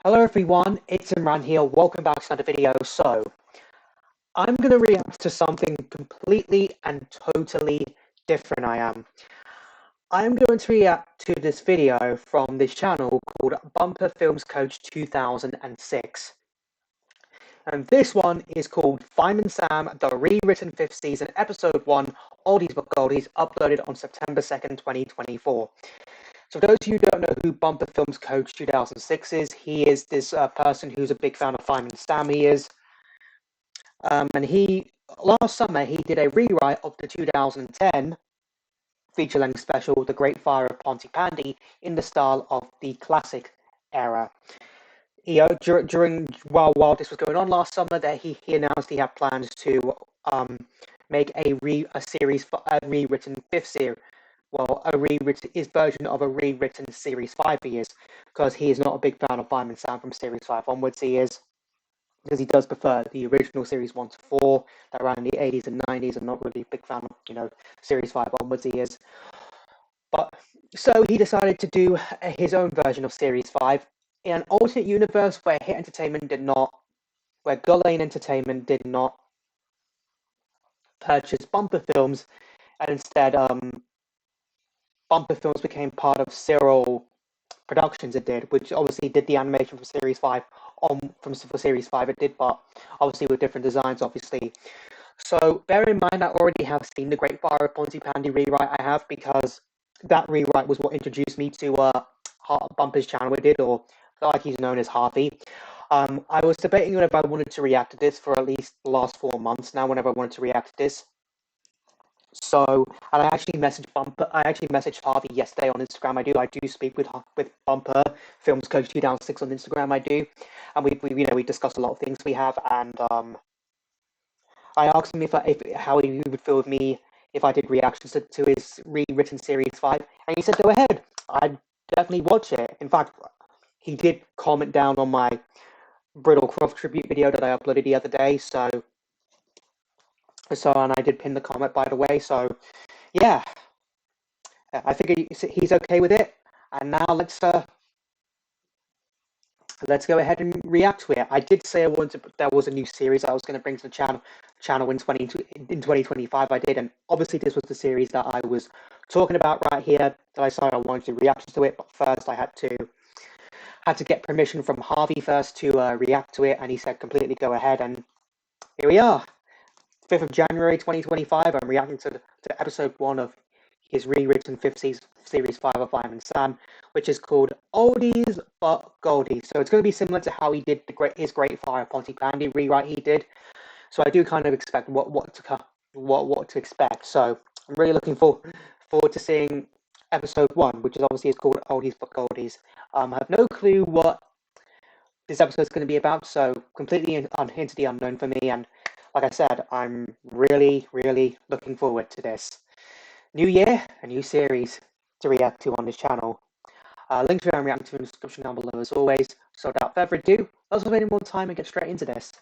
Hello everyone, it's Imran here, welcome back to another video. So, I'm going to react to something completely and totally different I'm going to react to this video from this channel called Bumper Films Coach 2006. And this one is called Fireman Sam, the Rewritten 5th Season, Episode 1, Oldies but Goldies, uploaded on September 2nd, 2024. So for those of you who don't know who Bumper Films Coach 2006 is, he is this person who's a big fan of Fireman Sam, he is. And last summer, he did a rewrite of the 2010 feature-length special, The Great Fire of Pontypandy, in the style of the classic era. While this was going on last summer, that he announced he had plans to make a rewritten fifth series. Well, his version of a rewritten Series 5 he is, because he is not a big fan of Fireman Sam from Series 5 onwards, he is, because he does prefer the original Series 1 to 4, that ran in the 80s and 90s, and not really a big fan of, Series 5 onwards he is. But, so he decided to do his own version of Series 5, in an alternate universe where Gullane Entertainment did not purchase Bumper Films, and instead, Bumper Films became part of Cyril Productions. It did, which obviously did the animation for Series 5 for Series 5 it did, but obviously with different designs, obviously. So bear in mind, I already have seen the Great Fire of Pontypandy rewrite. I have, because that rewrite was what introduced me to Bumper's channel, it did, or like he's known as Harvey. I was debating whether I wanted to react to this for at least the last 4 months now, whenever I wanted to react to this. So, and I actually messaged Harvey yesterday on Instagram. I do speak with Bumper Films Coach 2006 on Instagram. I do, and we discussed a lot of things we have. And I asked him how he would feel with me if I did reactions to his rewritten Series 5, and he said go ahead. I'd definitely watch it. In fact, he did comment down on my Brittle Croft tribute video that I uploaded the other day. And I did pin the comment, by the way. So, yeah, I think he's okay with it. And now let's go ahead and react to it. I did say there was a new series I was going to bring to the channel in 2025. I did, and obviously this was the series that I was talking about right here. That I decided I wanted to react to it, but first I had to get permission from Harvey first to react to it, and he said completely go ahead. And here we are. 5th of January 2025, I'm reacting to episode 1 of his rewritten 5th Series 5 of Fireman Sam, which is called Oldies but Goldies. So it's going to be similar to how he did his Great Fire Pontypandy rewrite he did. So I do kind of expect what to expect. So I'm really looking forward to seeing episode 1, which is called Oldies but Goldies. I have no clue what this episode is going to be about, so completely into the unknown for me. And like I said, I'm really, really looking forward to this. New year, a new series to react to on this channel. Link to where I'm reacting to in the description down below as always. So without further ado, let's not waste any more time and get straight into this.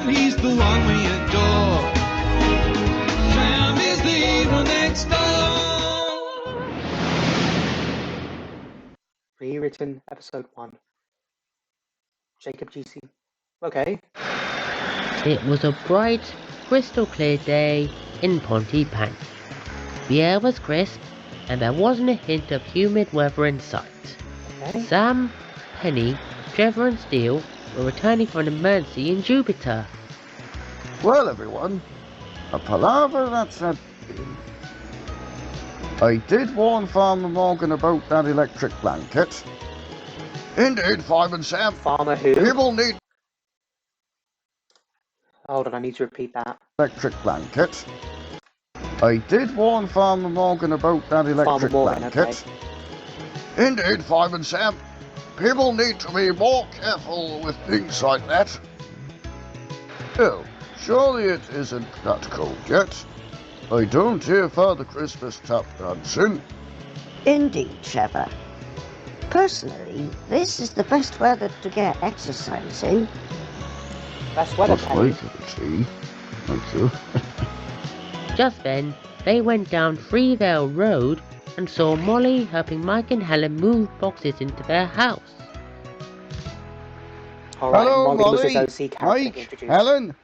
He's the one we adore. Sam is the evil next door. Rewritten episode 1. Jacob GC. Okay. It was a bright, crystal clear day in Pontypandy. The air was crisp, and there wasn't a hint of humid weather in sight. Okay. Sam, Penny, Trevor and Steele were returning from an emergency in Jupiter. Well, everyone, a palaver that's a... I did warn Farmer Morgan about that electric blanket. Indeed, Fireman Sam. Farmer who? People need Hold on, I need to repeat that. electric blanket. I did warn Farmer Morgan about that electric blanket. Okay. Indeed, Fireman Sam. People need to be more careful with things like that. Oh, surely it isn't that cold yet. I don't hear Father Christmas tap dancing. Indeed, Trevor. Personally, this is the best weather to get exercise in. Best weather, Penny. Tea. Thank you. Just then, they went down Freevale Road and saw Molly helping Mike and Helen move boxes into their house. Alright, Hello, Molly was his Molly, OC character he Mike, introduced. Helen.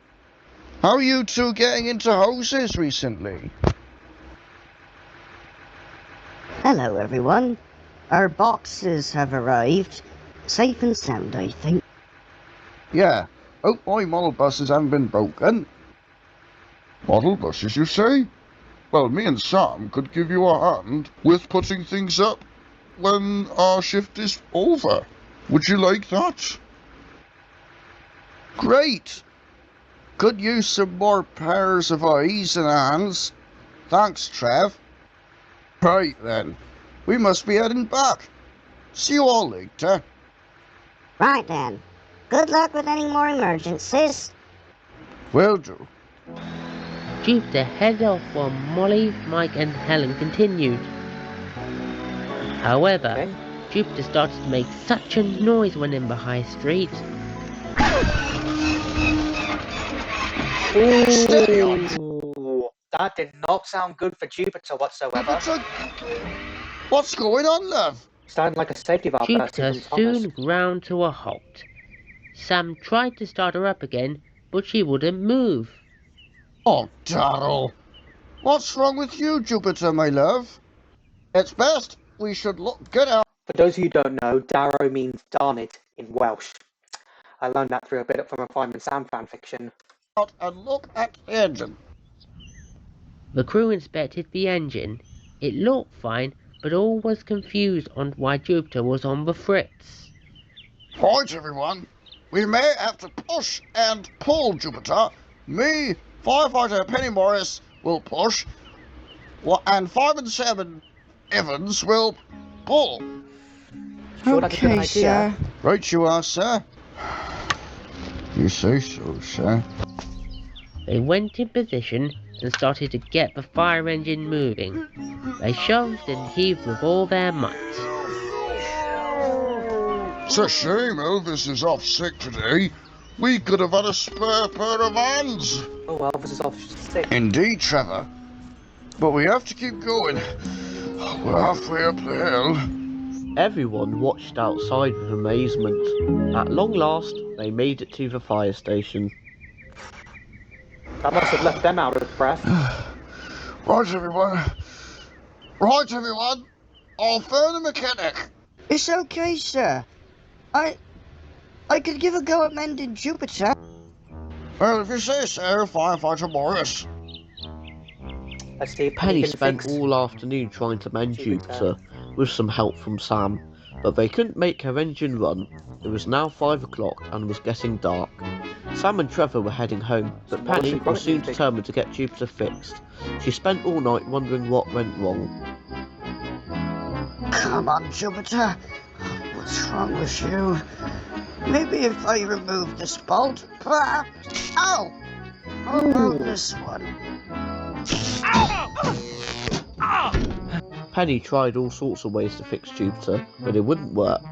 How are you two getting into houses recently? Hello, everyone. Our boxes have arrived. Safe and sound, I think. Yeah. Hope my model buses haven't been broken. Model buses, you say? Well, me and Sam could give you a hand with putting things up when our shift is over. Would you like that? Great! Could use some more pairs of eyes and hands. Thanks, Trev. Right then, we must be heading back. See you all later. Right then. Good luck with any more emergencies. Will do. Jupiter headed off while Molly, Mike and Helen continued. However, Okay. Jupiter started to make such a noise when in the high street. Steady on. Ooh, that did not sound good for Jupiter whatsoever. What's going on, love? Sounded like a safety valve bursting Jupiter from Thomas. soon ground to a halt. Sam tried to start her up again, but she wouldn't move. Oh, Darrell. What's wrong with you, Jupiter, my love? It's best we should get out. For those of you who don't know, Darrow means darn it in Welsh. I learned that through a bit from a Fireman Sam fanfiction. And look at the engine. The crew inspected the engine. It looked fine, but all was confused on why Jupiter was on the fritz. Right, everyone. We may have to push and pull, Jupiter. Me, firefighter Penny Morris, will push, and Fireman Sam Evans will pull. Sure, that's a good Okay, idea. sir. Right you are, sir. You say so, sir. They went in position and started to get the fire engine moving. They shoved and heaved with all their might. It's a shame Elvis is off sick today. We could have had a spare pair of hands. Oh well, this is off sick. Indeed, Trevor. But we have to keep going. We're halfway up the hill. Everyone watched outside with amazement. At long last, they made it to the fire station. That must have left them out of breath. Right, everyone. Right, everyone. I'll phone the mechanic. It's okay, sir. I could give a go at mending Jupiter. Well, if you say so, Firefighter Morris. Let's see if Penny can spent fix. all afternoon trying to mend Jupiter. Jupiter, with some help from Sam, but they couldn't make her engine run. It was now 5 o'clock and was getting dark. Sam and Trevor were heading home, but Penny was soon determined to get Jupiter fixed. She spent all night wondering what went wrong. Come on, Jupiter. What's wrong with you? Maybe if I remove this bolt, perhaps... Ow! How about this one? Penny tried all sorts of ways to fix Jupiter, but it wouldn't work.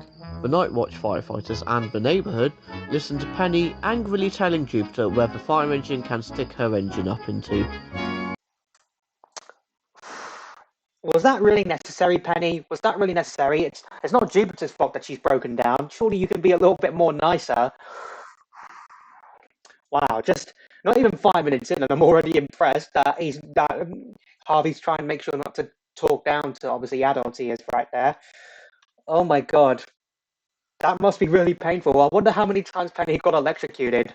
The night watch firefighters and the neighbourhood listened to Penny angrily telling Jupiter where the fire engine can stick her engine up into. Was that really necessary, Penny? Was that really necessary? It's not Jupiter's fault that she's broken down. Surely you can be a little bit more nicer. Wow, just not even 5 minutes in, and I'm already impressed that Harvey's trying to make sure not to talk down to obviously adults he is right there. Oh my god, that must be really painful. I wonder how many times Penny got electrocuted.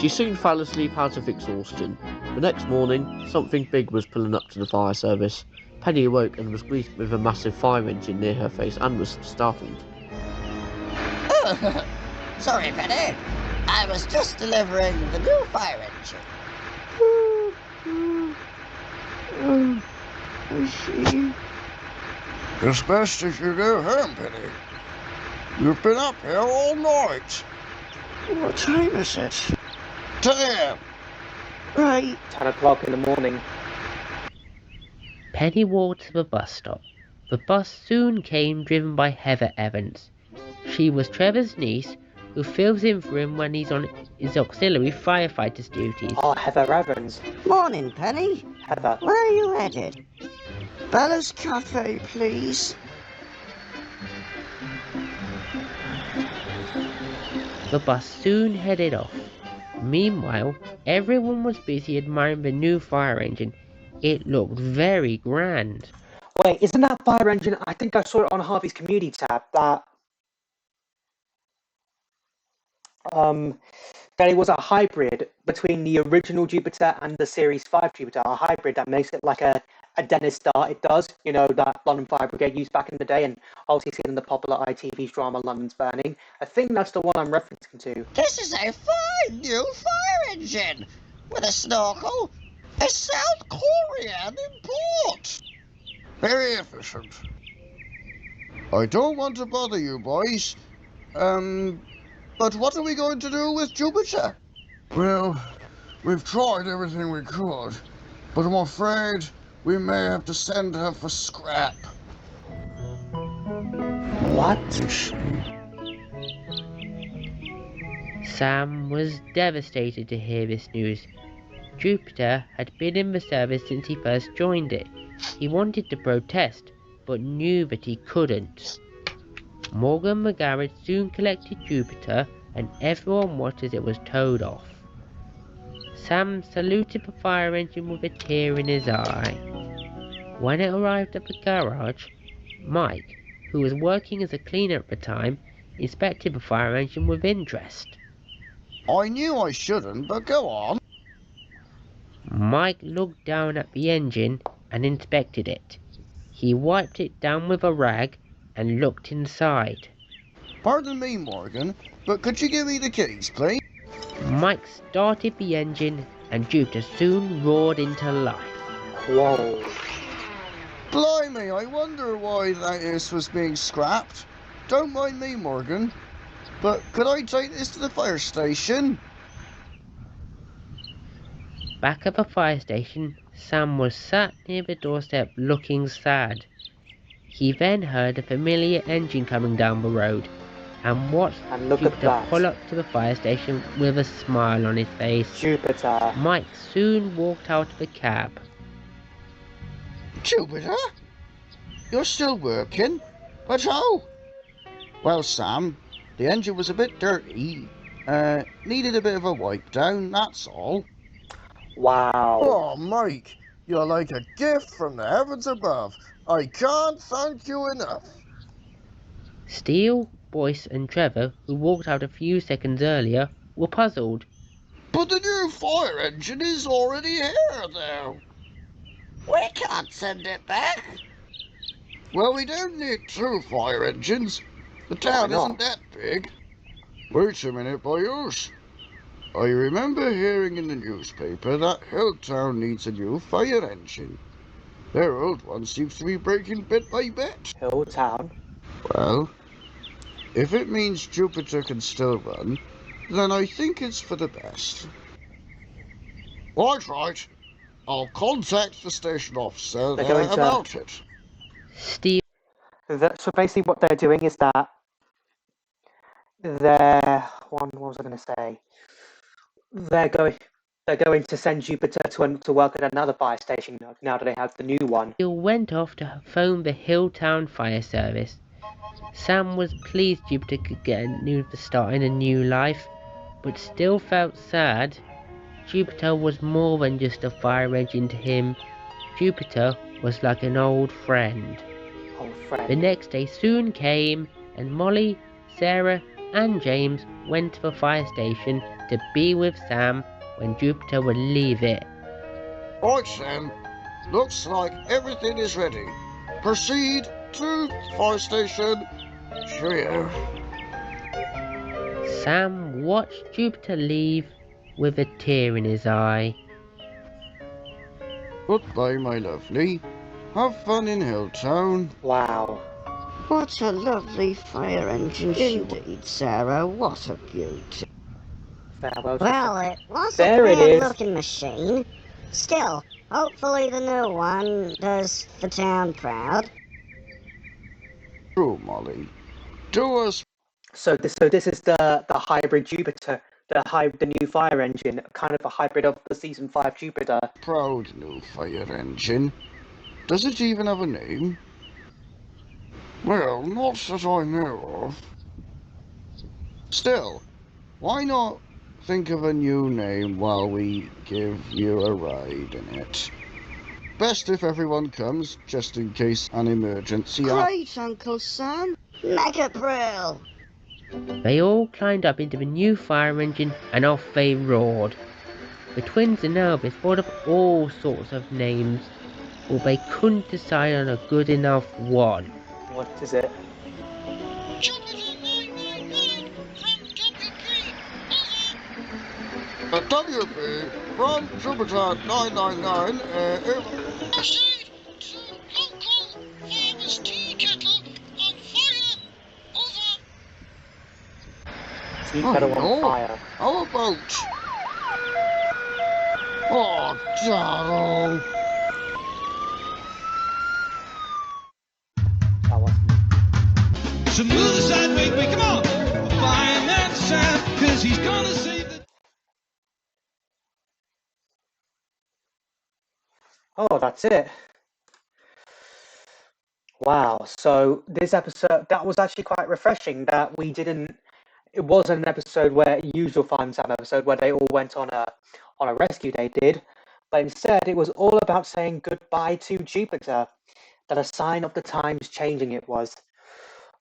She soon fell asleep out of exhaustion. The next morning, something big was pulling up to the fire service. Penny awoke and was greeted with a massive fire engine near her face and was startled. Oh, sorry, Penny. I was just delivering the new fire engine. I see. It's best if you go home, Penny. You've been up here all night. What time is it? 10 a.m. Right. 10 o'clock in the morning. Penny walked to the bus stop. The bus soon came, driven by Heather Evans. She was Trevor's niece, who fills in for him when he's on his auxiliary firefighter's duties. Oh, Heather Evans. Morning, Penny. Heather. Where are you headed? Bella's Cafe, please. The bus soon headed off. Meanwhile, everyone was busy admiring the new fire engine. It looked very grand. Wait, isn't that fire engine? I think I saw it on Harvey's community tab. That it was a hybrid between the original Jupiter and the Series 5 Jupiter, a hybrid that makes it like a Dennis Star. It does, you know, that London Fire Brigade used back in the day, and obviously seen in the popular ITV drama London's Burning. I think that's the one I'm referencing to. This is a fine new fire engine with a snorkel, a South Korean import. Very efficient. I don't want to bother you, boys. But what are we going to do with Jupiter? Well, we've tried everything we could, but I'm afraid we may have to send her for scrap. What? Sam was devastated to hear this news. Jupiter had been in the service since he first joined it. He wanted to protest, but knew that he couldn't. Morgan McGarrett soon collected Jupiter, and everyone watched as it was towed off. Sam saluted the fire engine with a tear in his eye. When it arrived at the garage, Mike, who was working as a cleaner at the time, inspected the fire engine with interest. I knew I shouldn't, but go on. Mike looked down at the engine and inspected it. He wiped it down with a rag and looked inside. Pardon me, Morgan, but could you give me the keys, please? Mike started the engine and Jupiter soon roared into life. Whoa. Blimey, I wonder why that is was being scrapped. Don't mind me, Morgan, but could I take this to the fire station? Back at the fire station, Sam was sat near the doorstep looking sad. He then heard a familiar engine coming down the road and watched And look at Jupiter that. pull up to the fire station with a smile on his face. Jupiter. Mike soon walked out of the cab. Jupiter? You're still working? But how? Well, Sam, the engine was a bit dirty. Needed a bit of a wipe down, that's all. Wow. Oh, Mike, you're like a gift from the heavens above. I can't thank you enough. Steele, Boyce and Trevor, who walked out a few seconds earlier, were puzzled. But the new fire engine is already here now. We can't send it back. Well, we don't need two fire engines. The town Why not? isn't that big. Wait a minute, boyos. I remember hearing in the newspaper that Hilltown needs a new fire engine. Their old one seems to be breaking bit by bit. Hilltown. Well, if it means Jupiter can still run, then I think it's for the best. Right. I'll contact the station officer They're there going to- about it. Steele So basically what they're doing is that what was I going to say? They're going to send Jupiter to work at another fire station now that they have the new one. went off to phone the Hilltown Fire Service. Sam was pleased Jupiter could get a new start in a new life, but still felt sad. Jupiter was more than just a fire engine to him. Jupiter was like an old friend. Old The friend. next day soon came, and Molly, Sarah, and James went to the fire station to be with Sam when Jupiter would leave it. Right, Sam. Looks like everything is ready. Proceed to the fire station. Cheerio. Sam watched Jupiter leave with a tear in his eye. Goodbye, my lovely. Have fun in Hilltown. Wow. What a lovely fire engine indeed, Sarah. What a beauty. Farewell. Well, it was There a it is. weird-looking machine. Still, hopefully the new one does the town proud. True, Molly. Do us So this is the hybrid Jupiter, the new fire engine, kind of a hybrid of the season 5 Jupiter. proud, new fire engine. Does it even have a name? Well, not that I know of. Still, why not think of a new name while we give you a ride in it? Best if everyone comes, just in case an emergency Great, Uncle Sam. Mega Brill. They all climbed up into the new fire engine and off they roared. The twins and Elvis thought of all sorts of names, but they couldn't decide on a good enough one. What is it? WP from Jupiter 999, over. Proceed to local farmer's tea kettle on fire. Over. Tea Oh kettle on no, fire. how about... Oh, Darrell. That wasn't. So move aside, wait, come on. Fireman Sam, cause he's gonna save the... Oh, that's it. Wow. So this episode, that was actually quite refreshing. That we didn't. It wasn't an episode where usual Fireman Sam episode where they all went on a rescue. They did, but instead it was all about saying goodbye to Jupiter. That a sign of the times changing it was.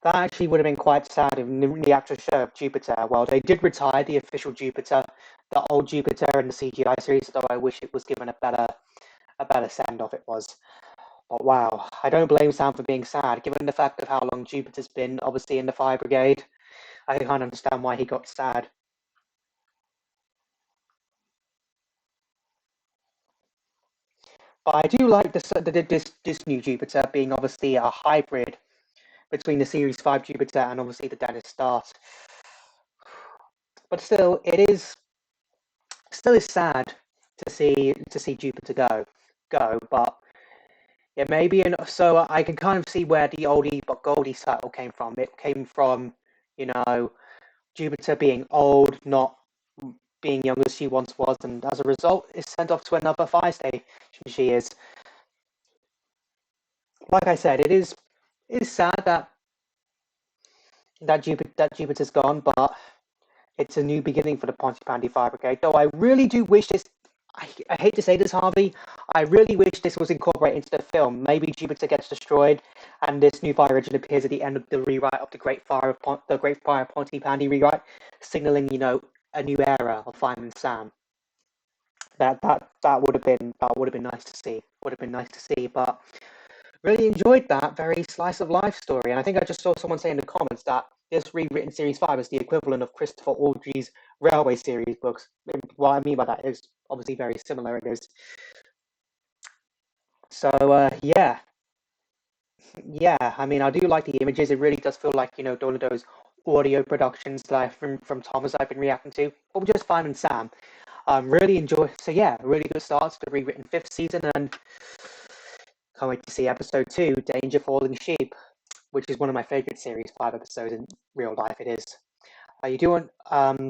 That actually would have been quite sad in the actual show of Jupiter. Well, they did retire the official Jupiter, the old Jupiter in the CGI series, though I wish it was given a better send-off it was. But wow, I don't blame Sam for being sad, given the fact of how long Jupiter's been obviously in the Fire Brigade. I can't understand why he got sad. But I do like this new Jupiter being obviously a hybrid between the Series 5 Jupiter and obviously the Dennis Start. But still, it is sad to see Jupiter go. But yeah, maybe so I can kind of see where the oldie but Goldie title came from. It came from Jupiter being old, not being young as she once was, and as a result, is sent off to another fire station. She is, like I said, it is sad that Jupiter's gone, but it's a new beginning for the Pontypandy Fire Brigade. Though I really do wish this. I hate to say this, Harvey. I really wish this was incorporated into the film. Maybe Jupiter gets destroyed, and this new fire engine appears at the end of the rewrite of the Great Fire Pontypandy rewrite, signaling a new era of Fireman Sam. That would have been nice to see. Would have been nice to see, but really enjoyed that very slice of life story. And I think I just saw someone say in the comments that this rewritten Series 5 is the equivalent of Christopher Oldies' Railway series books. What I mean by that is obviously very similar. It is. So yeah. I mean, I do like the images. It really does feel like one of those audio productions that from Thomas I've been reacting to, but just Fireman Sam. Really enjoy. So yeah, really good start to the rewritten 5th season, and can't wait to see episode 2, Danger Falling Sheep, which is one of my favorite Series 5 episodes in real life. It is. You doing?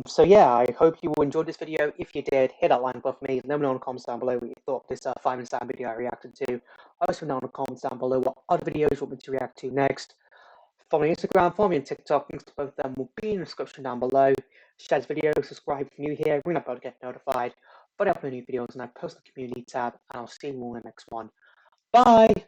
So yeah, I hope you enjoyed this video. If you did, hit that like button for me. Let me know in the comments down below what you thought of this Fireman Sam video I reacted to. Also know in the comments down below what other videos you want me to react to next. Follow me on Instagram, follow me on TikTok. Links to both of them will be in the description down below. Share this video, subscribe if you're new here, ring that bell to get notified. But I upload new videos and I post the community tab, and I'll see you all in the next one. Bye!